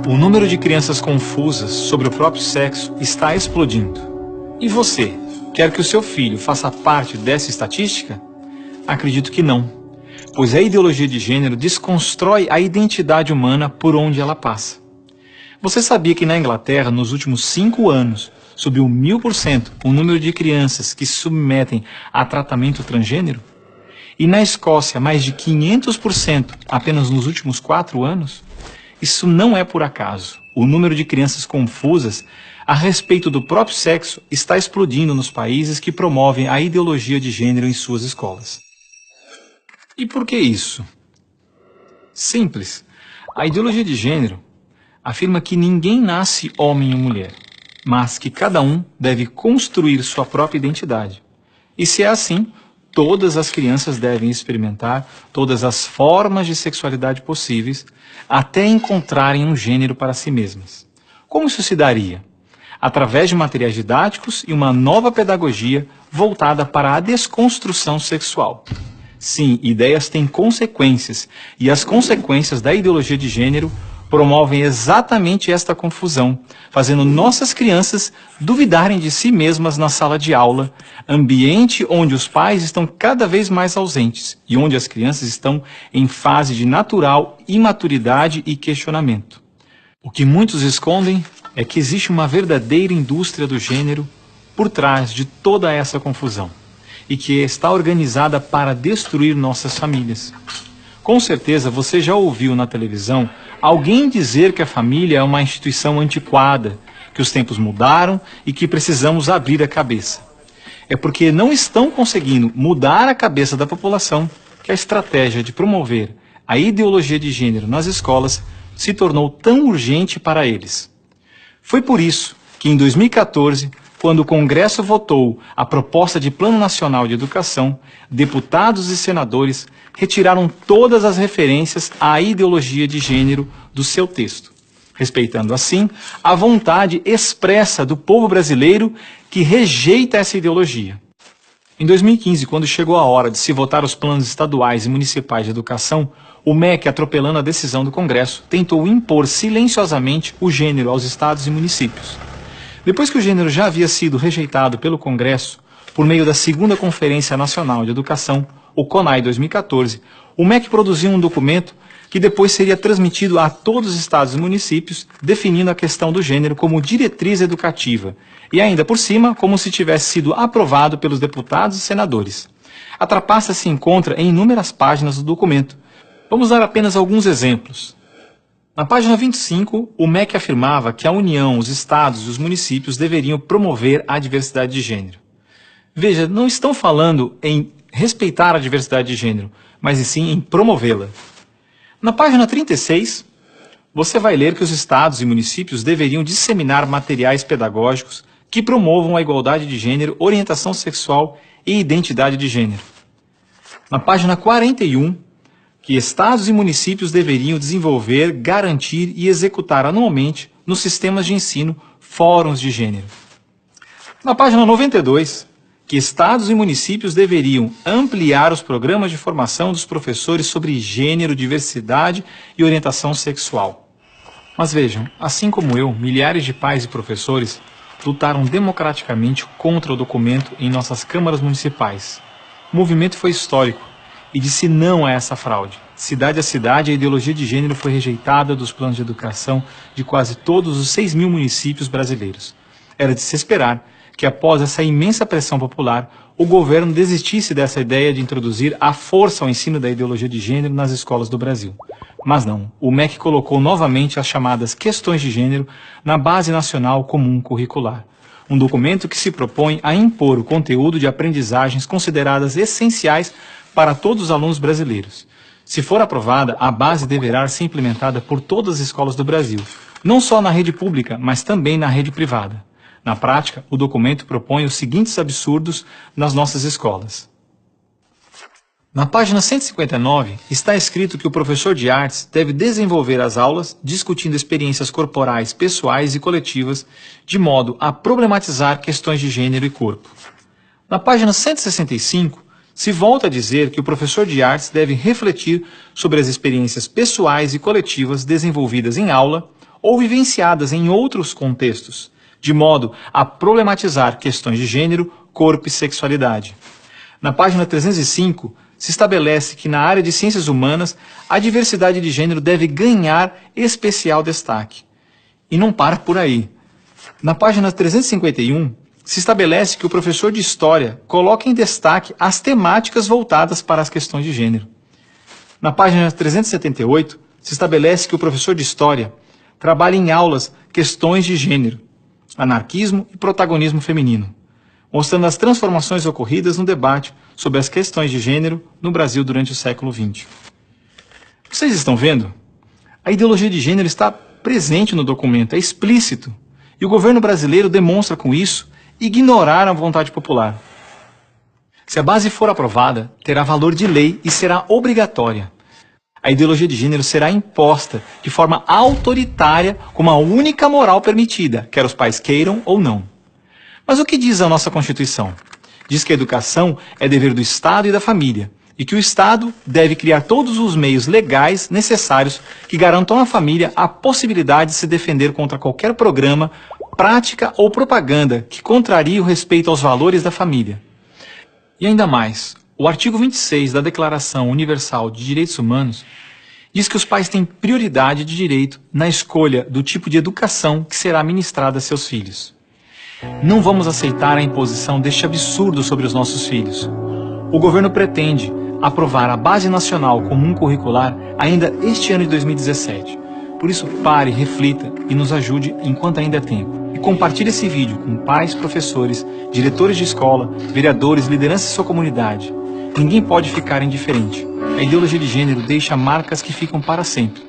O número de crianças confusas sobre o próprio sexo está explodindo. E você, quer que o seu filho faça parte dessa estatística? Acredito que não, pois a ideologia de gênero desconstrói a identidade humana por onde ela passa. Você sabia que na Inglaterra, nos últimos 5 anos, subiu 1000% o número de crianças que se submetem a tratamento transgênero? E na Escócia, mais de 500% apenas nos últimos 4 anos? Isso não é por acaso. O número de crianças confusas a respeito do próprio sexo está explodindo nos países que promovem a ideologia de gênero em suas escolas. E por que isso? Simples. A ideologia de gênero afirma que ninguém nasce homem ou mulher, mas que cada um deve construir sua própria identidade. E se é assim, todas as crianças devem experimentar todas as formas de sexualidade possíveis até encontrarem um gênero para si mesmas. Como isso se daria? Através de materiais didáticos e uma nova pedagogia voltada para a desconstrução sexual. Sim, ideias têm consequências, e as consequências da ideologia de gênero promovem exatamente esta confusão, fazendo nossas crianças duvidarem de si mesmas na sala de aula, ambiente onde os pais estão cada vez mais ausentes e onde as crianças estão em fase de natural imaturidade e questionamento. O que muitos escondem é que existe uma verdadeira indústria do gênero por trás de toda essa confusão e que está organizada para destruir nossas famílias. Com certeza você já ouviu na televisão alguém dizer que a família é uma instituição antiquada, que os tempos mudaram e que precisamos abrir a cabeça. É porque não estão conseguindo mudar a cabeça da população que a estratégia de promover a ideologia de gênero nas escolas se tornou tão urgente para eles. Foi por isso que em 2014, quando o Congresso votou a proposta de Plano Nacional de Educação, deputados e senadores retiraram todas as referências à ideologia de gênero do seu texto, respeitando assim a vontade expressa do povo brasileiro que rejeita essa ideologia. Em 2015, quando chegou a hora de se votar os planos estaduais e municipais de educação, o MEC, atropelando a decisão do Congresso, tentou impor silenciosamente o gênero aos estados e municípios. Depois que o gênero já havia sido rejeitado pelo Congresso, por meio da Segunda Conferência Nacional de Educação, o CONAE 2014, o MEC produziu um documento que depois seria transmitido a todos os estados e municípios, definindo a questão do gênero como diretriz educativa, e ainda por cima, como se tivesse sido aprovado pelos deputados e senadores. A trapaça se encontra em inúmeras páginas do documento. Vamos dar apenas alguns exemplos. Na página 25, o MEC afirmava que a União, os estados e os municípios deveriam promover a diversidade de gênero. Veja, não estão falando em respeitar a diversidade de gênero, mas sim em promovê-la. Na página 36, você vai ler que os estados e municípios deveriam disseminar materiais pedagógicos que promovam a igualdade de gênero, orientação sexual e identidade de gênero. Na página 41, que estados e municípios deveriam desenvolver, garantir e executar anualmente nos sistemas de ensino fóruns de gênero. Na página 92, que estados e municípios deveriam ampliar os programas de formação dos professores sobre gênero, diversidade e orientação sexual. Mas vejam, assim como eu, milhares de pais e professores lutaram democraticamente contra o documento em nossas câmaras municipais. O movimento foi histórico e disse não a essa fraude. Cidade a cidade, a ideologia de gênero foi rejeitada dos planos de educação de quase todos os 6.000 municípios brasileiros. Era de se esperar que, após essa imensa pressão popular, o governo desistisse dessa ideia de introduzir à força o ensino da ideologia de gênero nas escolas do Brasil. Mas não, o MEC colocou novamente as chamadas questões de gênero na Base Nacional Comum Curricular, um documento que se propõe a impor o conteúdo de aprendizagens consideradas essenciais para todos os alunos brasileiros. Se for aprovada, a base deverá ser implementada por todas as escolas do Brasil, não só na rede pública, mas também na rede privada. Na prática, o documento propõe os seguintes absurdos nas nossas escolas. Na página 159, está escrito que o professor de artes deve desenvolver as aulas discutindo experiências corporais, pessoais e coletivas, de modo a problematizar questões de gênero e corpo. Na página 165, se volta a dizer que o professor de artes deve refletir sobre as experiências pessoais e coletivas desenvolvidas em aula, ou vivenciadas em outros contextos, de modo a problematizar questões de gênero, corpo e sexualidade. Na página 305, se estabelece que na área de ciências humanas, a diversidade de gênero deve ganhar especial destaque. E não para por aí. Na página 351, se estabelece que o professor de História coloca em destaque as temáticas voltadas para as questões de gênero. Na página 378, se estabelece que o professor de História trabalha em aulas questões de gênero, anarquismo e protagonismo feminino, mostrando as transformações ocorridas no debate sobre as questões de gênero no Brasil durante o século XX. Vocês estão vendo? A ideologia de gênero está presente no documento, é explícito, e o governo brasileiro demonstra com isso ignorar a vontade popular. Se a base for aprovada, terá valor de lei e será obrigatória. A ideologia de gênero será imposta de forma autoritária como a única moral permitida, quer os pais queiram ou não. Mas o que diz a nossa Constituição? Diz que a educação é dever do Estado e da família, e que o Estado deve criar todos os meios legais necessários que garantam à família a possibilidade de se defender contra qualquer programa, prática ou propaganda que contrarie o respeito aos valores da família. E ainda mais, o artigo 26 da Declaração Universal de Direitos Humanos diz que os pais têm prioridade de direito na escolha do tipo de educação que será ministrada a seus filhos. Não vamos aceitar a imposição deste absurdo sobre os nossos filhos. O governo pretende aprovar a Base Nacional Comum Curricular ainda este ano de 2017. Por isso, pare, reflita e nos ajude enquanto ainda é tempo. E compartilhe esse vídeo com pais, professores, diretores de escola, vereadores, lideranças de sua comunidade. Ninguém pode ficar indiferente. A ideologia de gênero deixa marcas que ficam para sempre.